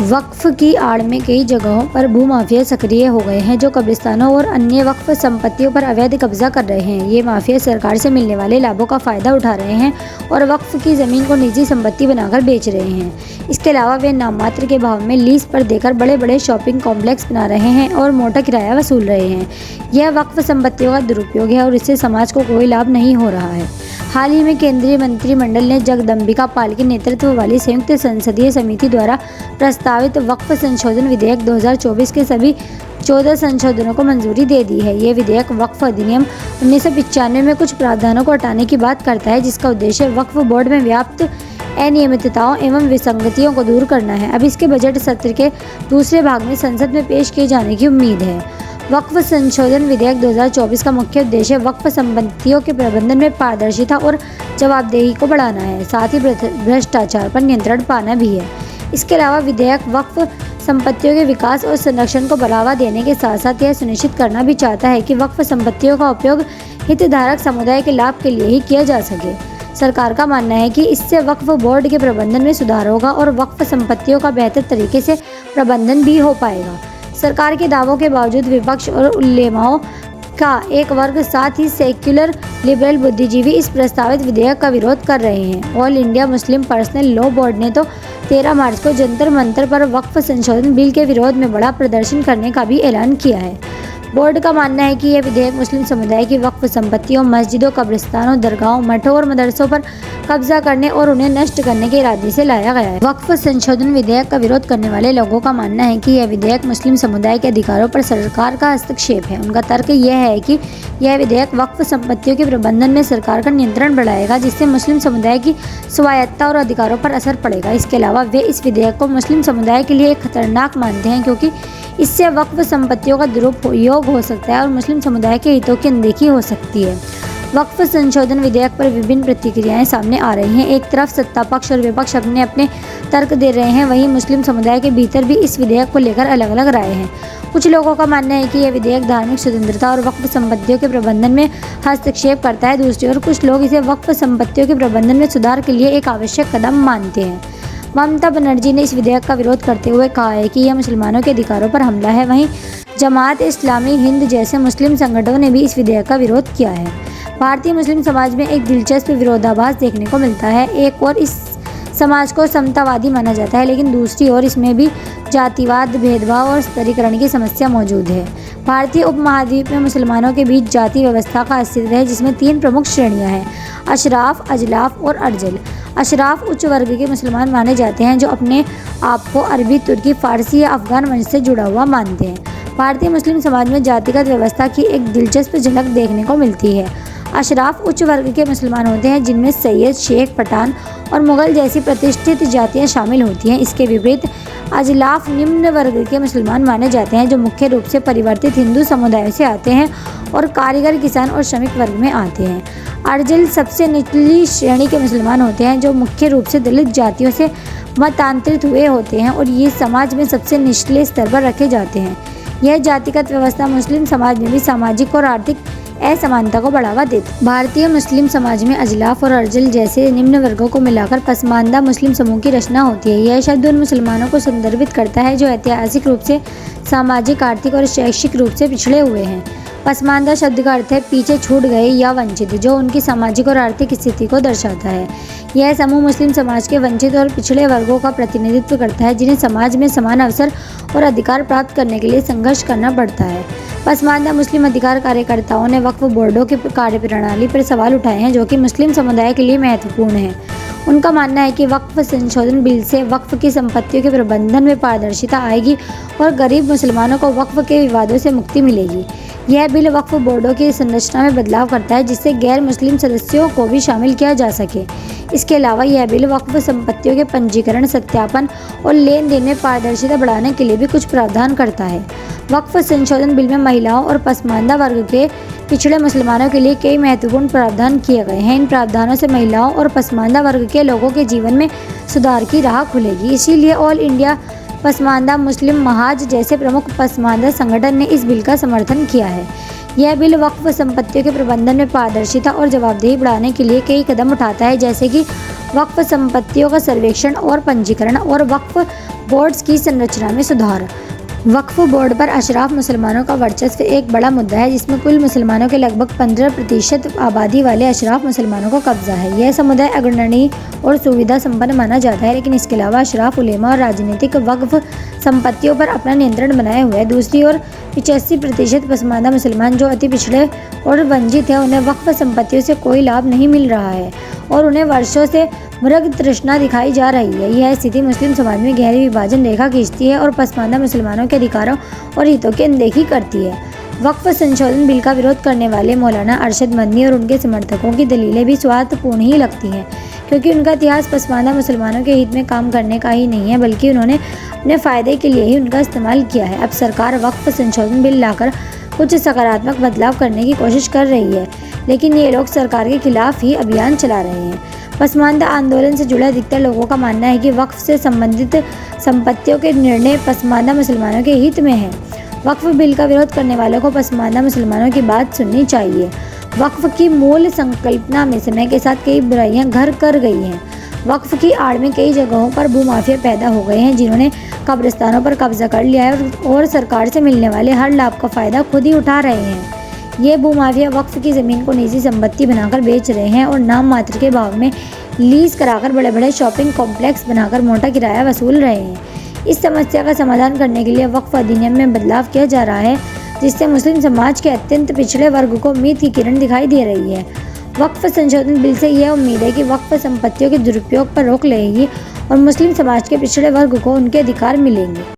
वक्फ की आड़ में कई जगहों पर भूमाफिया सक्रिय हो गए हैं जो कब्रिस्तानों और अन्य वक्फ संपत्तियों पर अवैध कब्जा कर रहे हैं। ये माफिया सरकार से मिलने वाले लाभों का फायदा उठा रहे हैं और वक्फ की ज़मीन को निजी संपत्ति बनाकर बेच रहे हैं। इसके अलावा वे नाममात्र के भाव में लीज पर देकर बड़े बड़े शॉपिंग कॉम्प्लेक्स बना रहे हैं और मोटा किराया वसूल रहे हैं। यह वक्फ संपत्तियों का दुरुपयोग है और इससे समाज को कोई लाभ नहीं हो रहा है। हाल ही में केंद्रीय मंत्रिमंडल ने जगदम्बिका पाल के नेतृत्व वाली संयुक्त संसदीय समिति द्वारा प्रस्तावित वक्फ संशोधन विधेयक 2024 के सभी 14 संशोधनों को मंजूरी दे दी है। ये विधेयक वक्फ अधिनियम 1995 में कुछ प्रावधानों को हटाने की बात करता है, जिसका उद्देश्य वक्फ बोर्ड में व्याप्त अनियमितताओं एवं विसंगतियों को दूर करना है। अब इसके बजट सत्र के दूसरे भाग में संसद में पेश किए जाने की उम्मीद है। वक्फ संशोधन विधेयक 2024 का मुख्य उद्देश्य वक्फ संपत्तियों के प्रबंधन में पारदर्शिता और जवाबदेही को बढ़ाना है, साथ ही भ्रष्टाचार पर नियंत्रण पाना भी है। इसके अलावा विधेयक वक्फ संपत्तियों के विकास और संरक्षण को बढ़ावा देने के साथ साथ यह सुनिश्चित करना भी चाहता है कि वक्फ संपत्तियों का उपयोग हितधारक समुदाय के लाभ के लिए ही किया जा सके। सरकार का मानना है कि इससे वक्फ बोर्ड के प्रबंधन में सुधार होगा और वक्फ संपत्तियों का बेहतर तरीके से प्रबंधन भी हो पाएगा। सरकार के दावों के बावजूद विपक्ष और उलेमाओं का एक वर्ग, साथ ही सेक्युलर लिबरल बुद्धिजीवी इस प्रस्तावित विधेयक का विरोध कर रहे हैं। All India Muslim personal law board ने तो 13 मार्च को जंतर मंतर पर वक्फ संशोधन बिल के विरोध में बड़ा प्रदर्शन करने का भी ऐलान किया है। बोर्ड का मानना है कि यह विधेयक मुस्लिम समुदाय की वक्फ संपत्तियों, मस्जिदों, कब्रिस्तानों, दरगाहों, मठों और मदरसों पर कब्जा करने और उन्हें नष्ट करने के इरादे से लाया गया है। वक्फ संशोधन विधेयक का विरोध करने वाले लोगों का मानना है कि यह विधेयक मुस्लिम समुदाय के अधिकारों पर सरकार का हस्तक्षेप है। उनका तर्क यह है कि यह विधेयक वक्फ संपत्तियों के प्रबंधन में सरकार का नियंत्रण बढ़ाएगा, जिससे मुस्लिम समुदाय की स्वायत्तता और अधिकारों पर असर पड़ेगा। इसके अलावा वे इस विधेयक को मुस्लिम समुदाय के लिए खतरनाक मानते हैं, क्योंकि इससे वक्फ संपत्तियों का दुरुपयोग हो सकता है और मुस्लिम समुदाय के हितों की अनदेखी हो सकती है। वक्फ संशोधन विधेयक पर विभिन्न प्रतिक्रियाएं सामने आ रही हैं। एक तरफ सत्ता पक्ष और विपक्ष अपने अपने तर्क दे रहे हैं, वहीं मुस्लिम समुदाय के भीतर भी इस विधेयक को लेकर अलग अलग राय हैं। कुछ लोगों का मानना है कि यह विधेयक धार्मिक स्वतंत्रता और वक्फ संपत्तियों के प्रबंधन में हस्तक्षेप करता है। दूसरी ओर कुछ लोग इसे वक्फ संपत्तियों के प्रबंधन में सुधार के लिए एक आवश्यक कदम मानते हैं। ममता बनर्जी ने इस विधेयक का विरोध करते हुए कहा है कि यह मुसलमानों के अधिकारों पर हमला है। वहीं जमात इस्लामी हिंद जैसे मुस्लिम संगठनों ने भी इस विधेयक का विरोध किया है। भारतीय मुस्लिम समाज में एक दिलचस्प विरोधाभास देखने को मिलता है। एक और इस समाज को समतावादी माना जाता है, लेकिन दूसरी ओर इसमें भी जातिवाद, भेदभाव और स्तरीकरण की समस्या मौजूद है। भारतीय उपमहाद्वीप में मुसलमानों के बीच जाति व्यवस्था का अस्तित्व है, जिसमें 3 प्रमुख श्रेणियां हैं: अशराफ, अजलाफ और अर्जल। अशराफ उच्च वर्ग के मुसलमान माने जाते हैं जो अपने आप को अरबी, तुर्की, फारसी या अफगान वंश से जुड़ा हुआ मानते हैं। भारतीय मुस्लिम समाज में जातिगत व्यवस्था की एक दिलचस्प झलक देखने को मिलती है। अशराफ उच्च वर्ग के मुसलमान होते हैं, जिनमें सैयद, शेख, पठान और मुगल जैसी प्रतिष्ठित जातियां शामिल होती हैं। इसके विपरीत अजलाफ निम्न वर्ग के मुसलमान माने जाते हैं, जो मुख्य रूप से परिवर्तित हिंदू समुदायों से आते हैं और कारीगर, किसान और श्रमिक वर्ग में आते हैं। अर्जल सबसे निचली श्रेणी के मुसलमान होते हैं, जो मुख्य रूप से दलित जातियों से मतांतरित हुए होते हैं और ये समाज में सबसे निचले स्तर पर रखे जाते हैं। यह जातिगत व्यवस्था मुस्लिम समाज में भी सामाजिक और आर्थिक असमानता को बढ़ावा देती। भारतीय मुस्लिम समाज में अजलाफ और अर्जल जैसे निम्न वर्गों को मिलाकर पसमानदा मुस्लिम समूह की रचना होती है। यह शब्द उन मुसलमानों को संदर्भित करता है जो ऐतिहासिक रूप से सामाजिक, आर्थिक और शैक्षिक रूप से पिछड़े हुए हैं। पसमानदा शब्द का अर्थ है पीछे छूट गए या वंचित, जो उनकी सामाजिक और आर्थिक स्थिति को दर्शाता है। यह समूह मुस्लिम समाज के वंचित और पिछड़े वर्गों का प्रतिनिधित्व करता है, जिन्हें समाज में समान अवसर और अधिकार प्राप्त करने के लिए संघर्ष करना पड़ता है। पसमानदा मुस्लिम अधिकार कार्यकर्ताओं ने वक्फ बोर्डों की कार्यप्रणाली पर सवाल उठाए हैं, जो कि मुस्लिम समुदाय के लिए महत्वपूर्ण है। उनका मानना है कि वक्फ संशोधन बिल से वक्फ की संपत्तियों के प्रबंधन में पारदर्शिता आएगी और गरीब मुसलमानों को वक्फ के विवादों से मुक्ति मिलेगी। यह बिल वक्फ बोर्डों की संरचना में बदलाव करता है, जिससे गैर मुस्लिम सदस्यों को भी शामिल किया जा सके। इसके अलावा यह बिल वक्फ संपत्तियों के पंजीकरण, सत्यापन और लेन देन में पारदर्शिता बढ़ाने के लिए भी कुछ प्रावधान करता है। वक्फ संशोधन बिल में महिलाओं और पसमानदा वर्ग के पिछड़े मुसलमानों के लिए कई महत्वपूर्ण प्रावधान किए गए हैं। इन प्रावधानों से महिलाओं और पसमानदा वर्ग के लोगों के जीवन में सुधार की राह खुलेगी। इसीलिए ऑल इंडिया पसमानदा मुस्लिम महाज जैसे प्रमुख पसमानदा संगठन ने इस बिल का समर्थन किया है। यह बिल वक्फ संपत्तियों के प्रबंधन में पारदर्शिता और जवाबदेही बढ़ाने के लिए कई कदम उठाता है, जैसे कि वक्फ संपत्तियों का सर्वेक्षण और पंजीकरण और वक्फ बोर्ड्स की संरचना में सुधार। वक्फ बोर्ड पर अशराफ मुसलमानों का वर्चस्व एक बड़ा मुद्दा है, जिसमें कुल मुसलमानों के लगभग 15% आबादी वाले अशराफ मुसलमानों को कब्जा है। यह समुदाय अग्रणी और सुविधा संपन्न माना जाता है, लेकिन इसके अलावा अशराफ, उलेमा और राजनीतिक वक्फ संपत्तियों पर अपना नियंत्रण बनाए हुए है। दूसरी ओर 85% पसमानदा मुसलमान जो अति पिछड़े और वंचित हैं, उन्हें वक्फ संपत्तियों से कोई लाभ नहीं मिल रहा है और उन्हें वर्षों से मृग तृष्णा दिखाई जा रही है। यह स्थिति मुस्लिम समाज में गहरी विभाजन रेखा खींचती है और पसमानदा मुसलमानों के अधिकारों और हितों की अनदेखी करती है। वक्फ संशोधन बिल का विरोध करने वाले मौलाना अरशद मदनी और उनके समर्थकों की दलीलें भी स्वार्थपूर्ण ही लगती हैं, क्योंकि उनका इतिहास पसमानदा मुसलमानों के हित में काम करने का ही नहीं है, बल्कि उन्होंने अपने फ़ायदे के लिए ही उनका इस्तेमाल किया है। अब सरकार वक्फ संशोधन बिल लाकर कुछ सकारात्मक बदलाव करने की कोशिश कर रही है, लेकिन ये लोग सरकार के खिलाफ ही अभियान चला रहे हैं। पसमानदा आंदोलन से जुड़े अधिकतर लोगों का मानना है कि वक्फ से संबंधित संपत्तियों के निर्णय पसमानदा मुसलमानों के हित में है। वक्फ बिल का विरोध करने वालों को पसमानदा मुसलमानों की बात सुननी चाहिए। वक्फ की मूल संकल्पना में समय के साथ कई बुराइयां घर कर गई हैं। वक्फ की आड़ में कई जगहों पर भूमाफिया पैदा हो गए हैं, जिन्होंने कब्रिस्तानों पर कब्जा कर लिया है और सरकार से मिलने वाले हर लाभ का फ़ायदा खुद ही उठा रहे हैं। ये भूमाफिया वक्फ की ज़मीन को निजी संपत्ति बनाकर बेच रहे हैं और नाम मात्र के भाव में लीज कराकर बड़े बड़े शॉपिंग कॉम्प्लेक्स बनाकर मोटा किराया वसूल रहे हैं। इस समस्या का समाधान करने के लिए वक्फ अधिनियम में बदलाव किया जा रहा है, जिससे मुस्लिम समाज के अत्यंत पिछड़े वर्ग को उम्मीद की किरण दिखाई दे रही है। वक्फ संशोधन बिल से यह उम्मीद है कि वक्फ संपत्तियों के दुरुपयोग पर रोक लगेगी और मुस्लिम समाज के पिछड़े वर्ग को उनके अधिकार मिलेंगे।